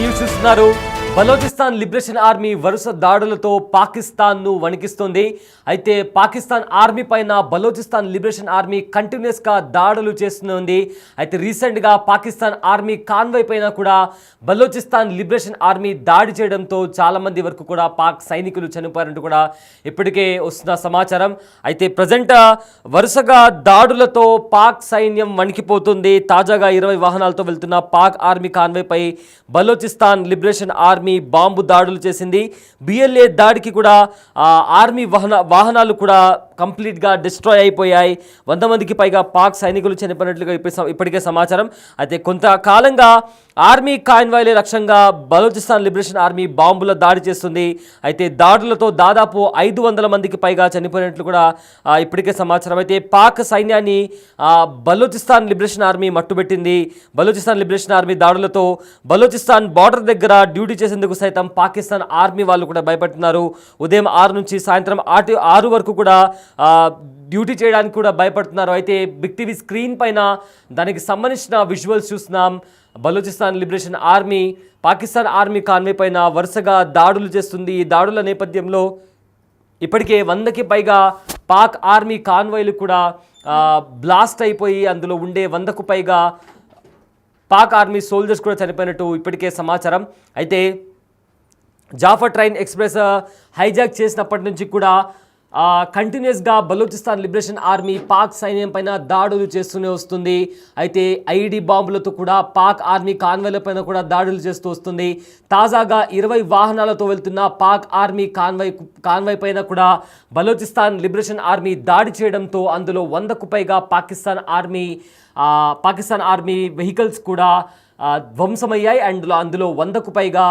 News చూస్తున్నారు. Balochistan liberation army వరుస దాడులతో పాకిస్తాన్ను వణికిస్తోంది. అయితే పాకిస్తాన్ ఆర్మీ పైన బలోచిస్తాన్ లిబరేషన్ ఆర్మీ కంటిన్యూస్గా దాడులు చేస్తుంది. అయితే రీసెంట్గా పాకిస్తాన్ ఆర్మీ కాన్వాయ్ పైన కూడా బలోచిస్తాన్ లిబరేషన్ ఆర్మీ దాడి చేయడంతో చాలామంది వరకు కూడా పాక్ సైనికులు చనిపోయారంటూ కూడా ఇప్పటికే వస్తున్న సమాచారం. అయితే ప్రజెంట్ వరుసగా దాడులతో పాక్ సైన్యం వణికిపోతుంది. తాజాగా 20 వాహనాలతో వెళ్తున్న పాక్ ఆర్మీ కాన్వాయ్పై బలోచిస్తాన్ లిబరేషన్ ఆర్మీ బాంబు దాడులు చేసింది. బిఎల్ఏ దాడికి కూడా ఆర్మీ వాహనాలు కూడా కంప్లీట్గా డిస్ట్రాయ్ అయిపోయాయి. 100 మందికి పైగా పాక్ సైనికులు చనిపోయినట్లుగా ఇప్పటికే సమాచారం. అయితే కొంతకాలంగా ఆర్మీ కాన్వాయ్లే లక్ష్యంగా బలోచిస్తాన్ లిబరేషన్ ఆర్మీ బాంబుల దాడి చేస్తుంది. అయితే దాడులతో దాదాపు 500 మందికి పైగా చనిపోయినట్లు కూడా ఇప్పటికే సమాచారం. అయితే పాక్ సైన్యాన్ని బలోచిస్తాన్ లిబరేషన్ ఆర్మీ మట్టుబెట్టింది. బలోచిస్తాన్ లిబరేషన్ ఆర్మీ దాడులతో బలోచిస్తాన్ బార్డర్ దగ్గర డ్యూటీ చేసేందుకు సైతం పాకిస్తాన్ ఆర్మీ వాళ్ళు కూడా భయపడుతున్నారు. ఉదయం 6 నుంచి సాయంత్రం 6 వరకు కూడా డ్యూటీ చేయడానికి కూడా భయపడుతున్నారు. అయితే బిగ్ టీవీ స్క్రీన్ పైన దానికి సంబంధించిన విజువల్స్ చూస్తున్నాం. Balochistan liberation army Pakistan army Conway పైన వరుసగా దాడులు చేస్తుంది. ఈ దాడుల నేపథ్యంలో ఇప్పటికే 100కి పైగా పాక్ ఆర్మీ కాన్వాయ్లు కూడా బ్లాస్ట్ అయిపోయి అందులో ఉండే 100కు పైగా పాక్ ఆర్మీ సోల్జర్స్ కూడా చనిపోయినట్టు ఇప్పటికే సమాచారం. అయితే జాఫర్ ట్రైన్ ఎక్స్ప్రెస్ హైజాక్ చేసినప్పటి నుంచి కూడా కంటిన్యూస్గా బలోచిస్తాన్ లిబరేషన్ ఆర్మీ పాక్ సైన్యం పైన దాడులు చేస్తూనే వస్తుంది. అయితే ఐఈడీ బాంబులతో కూడా పాక్ ఆర్మీ కాన్వాయ్ల పైన కూడా దాడులు చేస్తూ వస్తుంది. తాజాగా 20 వాహనాలతో వెళ్తున్న పాక్ ఆర్మీ కాన్వాయ్ పైన కూడా బలోచిస్తాన్ లిబరేషన్ ఆర్మీ దాడి చేయడంతో అందులో 100కు పైగా పాకిస్తాన్ ఆర్మీ వెహికల్స్ కూడా ధ్వంసమయ్యాయి. అండ్ అందులో 100కు పైగా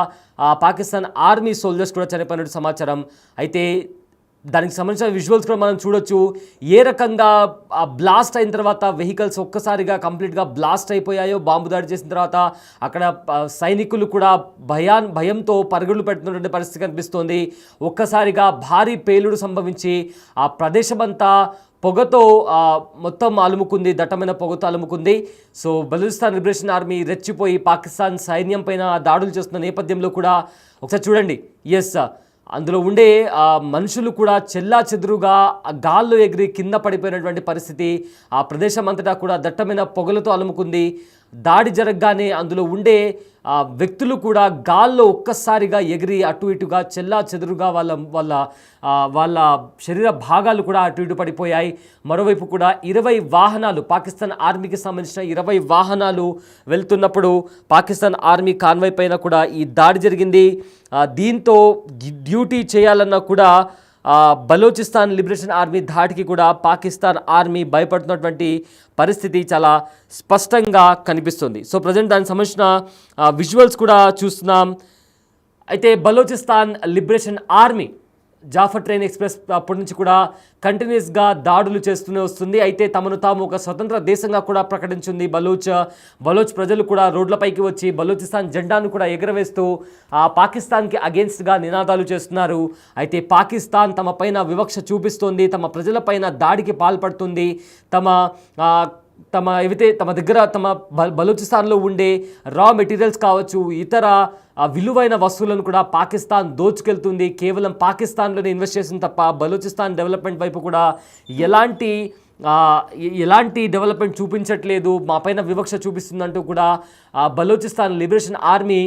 పాకిస్తాన్ ఆర్మీ సోల్జర్స్ కూడా చనిపోయినట్టు సమాచారం. అయితే దానికి సంబంధించిన విజువల్స్ కూడా మనం చూడొచ్చు. ఏ రకంగా బ్లాస్ట్ అయిన తర్వాత వెహికల్స్ ఒక్కసారిగా కంప్లీట్గా బ్లాస్ట్ అయిపోయాయో బాంబు దాడి చేసిన తర్వాత అక్కడ సైనికులు కూడా భయంతో పరుగులు పెడుతున్నటువంటి పరిస్థితి కనిపిస్తోంది. ఒక్కసారిగా భారీ పేలుడు సంభవించి ఆ ప్రదేశమంతా పొగతో మొత్తం అలుముకుంది, దట్టమైన పొగతో అలుముకుంది. సో బలూచిస్తాన్ లిబరేషన్ ఆర్మీ రెచ్చిపోయి పాకిస్తాన్ సైన్యం పైన దాడులు చేస్తున్న నేపథ్యంలో కూడా ఒకసారి చూడండి. ఎస్, అందులో ఉండే మనుషులు కూడా చెల్లా చెదురుగా గాల్లో ఎగిరి కింద పడిపోయినటువంటి పరిస్థితి. ఆ ప్రదేశం అంతటా కూడా దట్టమైన పొగలతో అలుముకుంది. దాడి జరగగానే అందులో ఉండే వ్యక్తులు కూడా గాల్లో ఒక్కసారిగా ఎగిరి అటు ఇటుగా చెల్లా చెదురుగా వాళ్ళ శరీర భాగాలు కూడా అటు ఇటు పడిపోయాయి. మరోవైపు కూడా 20 వాహనాలు పాకిస్తాన్ ఆర్మీకి సంబంధించిన 20 వాహనాలు వెళ్తున్నప్పుడు పాకిస్తాన్ ఆర్మీ కాన్వాయ్ పైన కూడా ఈ దాడి జరిగింది. దీంతో డ్యూటీ చేయాలన్నా కూడా బలోచిస్తాన్ లిబరేషన్ ఆర్మీ ధాటికి కూడా పాకిస్తాన్ ఆర్మీ భయపడుతున్నటువంటి పరిస్థితి చాలా స్పష్టంగా కనిపిస్తుంది. సో ప్రజెంట్ దానికి సంబంధించిన విజువల్స్ కూడా చూస్తున్నాం. అయితే Balochistan liberation army Jaffar train express అప్పటి నుంచి కూడా కంటిన్యూస్గా దాడులు చేస్తూనే వస్తుంది. అయితే తమను తాము ఒక స్వతంత్ర దేశంగా కూడా ప్రకటించింది. బలోచ్ ప్రజలు కూడా రోడ్లపైకి వచ్చి బలోచిస్తాన్ జెండాను కూడా ఎగరవేస్తూ పాకిస్తాన్కి అగేన్స్ట్గా నినాదాలు చేస్తున్నారు. అయితే పాకిస్తాన్ తమ పైన వివక్ష చూపిస్తోంది, తమ ప్రజలపైన దాడికి పాల్పడుతుంది. తమ దగ్గర బలూచిస్తాన్లో ఉండే రా మెటీరియల్స్ కావచ్చు, ఇతర విలువైన వస్తువులను కూడా పాకిస్తాన్ దోచుకెళ్తుంది. కేవలం పాకిస్తాన్లోనే ఇన్వెస్ట్ చేసింది తప్ప బలూచిస్తాన్ డెవలప్మెంట్ వైపు కూడా ఎలాంటి డెవలప్మెంట్ చూపించట్లేదు, మా పైన వివక్ష చూపిస్తుందంటూ కూడా బలూచిస్తాన్ లిబరేషన్ ఆర్మీ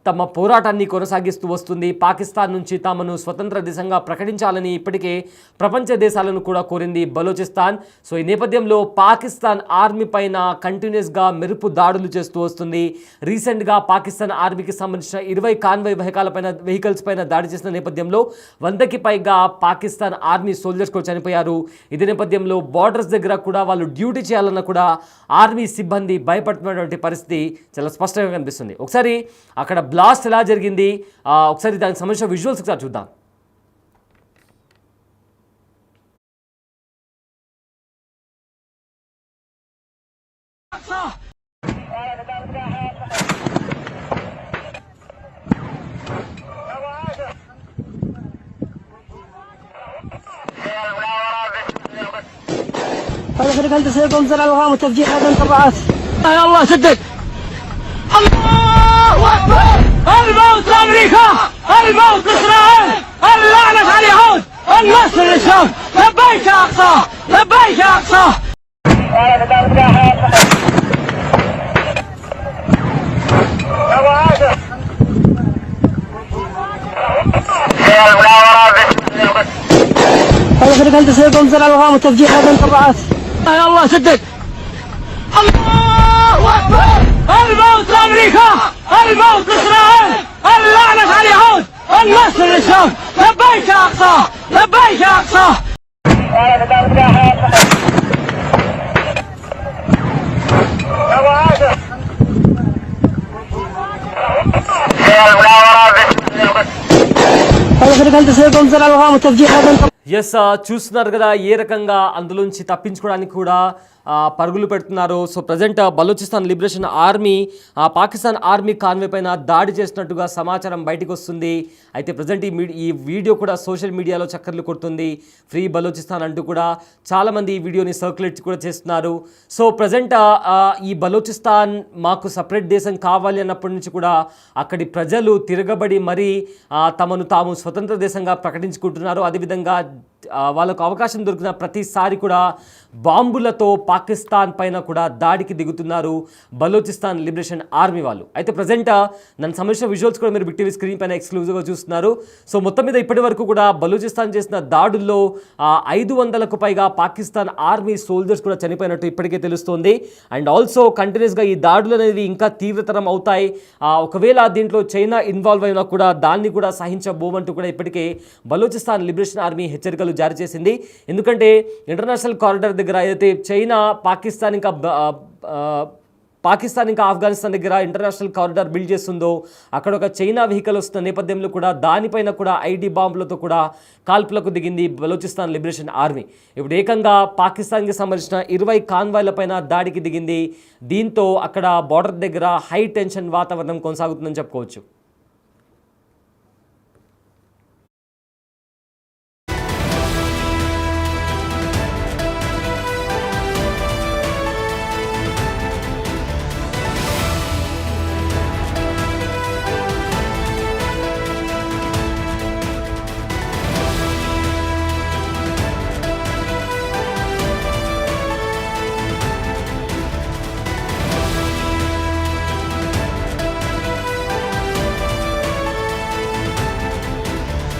తమ పోరాటాన్ని కొనసాగిస్తూ వస్తుంది. పాకిస్తాన్ నుంచి తామను స్వతంత్ర దేశంగా ప్రకటించాలని ఇప్పటికే ప్రపంచ దేశాలను కూడా కోరింది బలూచిస్తాన్. సో ఈ నేపథ్యంలో పాకిస్తాన్ ఆర్మీ పైన కంటిన్యూస్గా మెరుపు దాడులు చేస్తూ వస్తుంది. రీసెంట్గా పాకిస్తాన్ ఆర్మీకి సంబంధించిన 20 కాన్వాయ్ వెహికల్స్ పైన దాడి చేసిన నేపథ్యంలో 100కి పైగా పాకిస్తాన్ ఆర్మీ సోల్జర్స్ కూడా చనిపోయారు. ఇదే నేపథ్యంలో బార్డర్స్ దగ్గర కూడా వాళ్ళు డ్యూటీ చేయాలన్నా కూడా ఆర్మీ సిబ్బంది భయపడుతున్నటువంటి పరిస్థితి చాలా స్పష్టంగా కనిపిస్తుంది. ఒకసారి అక్కడ బ్లాస్ట్ ఎలా జరిగింది, ఒకసారి దానికి సంబంధించిన విజువల్స్ ఒకసారి చూద్దాం. هذا فريق هندسة يقوم زر الغام وتفجير هذا الطبعات. يا الله سدد الله أكبر. الموت لاسرائيل اللعنة على اليهود النصر للشام لبيك يا اقصى لبيك يا اقصى هذا انت سيكون زرع الغام وتفجير هذا الطبعات يا الله سدد الله اكبر الموت لامريكا الموت لاسرائيل اللعنة على اليهود النصر للشام لبيك يا اقصى لبيك يا اقصى هذا انت سيكون زرع الغام وتفجير هذا ఎస్ చూస్తున్నారు కదా ఏ రకంగా అందులోంచి తప్పించుకోవడానికి కూడా పరుగులు పెడుతున్నారు. So present Balochistan liberation army Pakistan army Conway పైన దాడి చేసినట్టుగా సమాచారం బయటకు వస్తుంది. అయితే ప్రజెంట్ ఈ వీడియో కూడా సోషల్ మీడియాలో చక్కర్లు కొడుతుంది. ఫ్రీ బలూచిస్తాన్ అంటూ కూడా చాలామంది ఈ వీడియోని సర్క్యులేట్ కూడా చేస్తున్నారు. సో ప్రజెంట్ ఈ బలూచిస్తాన్ మాకు సపరేట్ దేశం కావాలి అన్నప్పటి నుంచి కూడా అక్కడి ప్రజలు తిరగబడి మరీ తమను తాము స్వతంత్ర దేశంగా ప్రకటించుకుంటున్నారు. అదేవిధంగా వాళ్ళకు అవకాశం దొరికిన ప్రతిసారి కూడా బాంబులతో పాకిస్తాన్ పైన కూడా దాడికి దిగుతున్నారు బలూచిస్తాన్ లిబరేషన్ ఆర్మీ వాళ్ళు. అయితే ప్రజెంట్ నన్ను సంబంధించిన విజువల్స్ కూడా మీరు బిగ్ టీవీ స్క్రీన్ పైన ఎక్స్క్లూజివ్గా చూస్తున్నారు. సో మొత్తం మీద ఇప్పటి వరకు కూడా బలూచిస్తాన్ చేసిన దాడుల్లో 500కు పైగా పాకిస్తాన్ ఆర్మీ సోల్జర్స్ కూడా చనిపోయినట్టు ఇప్పటికే తెలుస్తోంది. అండ్ ఆల్సో కంటిన్యూస్గా ఈ దాడులు అనేవి ఇంకా తీవ్రతరం అవుతాయి. ఒకవేళ దీంట్లో చైనా ఇన్వాల్వ్ అయినా కూడా దాన్ని కూడా సహించబోమంటూ కూడా ఇప్పటికే బలూచిస్తాన్ లిబరేషన్ ఆర్మీ హెచ్చరికలు జారీ చేసింది. ఎందుకంటే ఇంటర్నేషనల్ కారిడార్ దగ్గర అయితే చైనా పాకిస్తాన్ ఇంకా ఆఫ్ఘనిస్తాన్ దగ్గర ఇంటర్నేషనల్ కారిడార్ బిల్డ్ చేస్తుందో అక్కడ ఒక చైనా వెహికల్ వస్తున్న నేపథ్యంలో కూడా దానిపైన కూడా ఐడి బాంబులతో కూడా కాల్పులకు దిగింది బలూచిస్తాన్ లిబరేషన్ ఆర్మీ. ఇప్పుడు ఏకంగా పాకిస్తాన్కి సంబంధించిన 20 కాన్వాయ్లపైన దాడికి దిగింది. దీంతో అక్కడ బార్డర్ దగ్గర హై టెన్షన్ వాతావరణం కొనసాగుతుందని చెప్పుకోవచ్చు.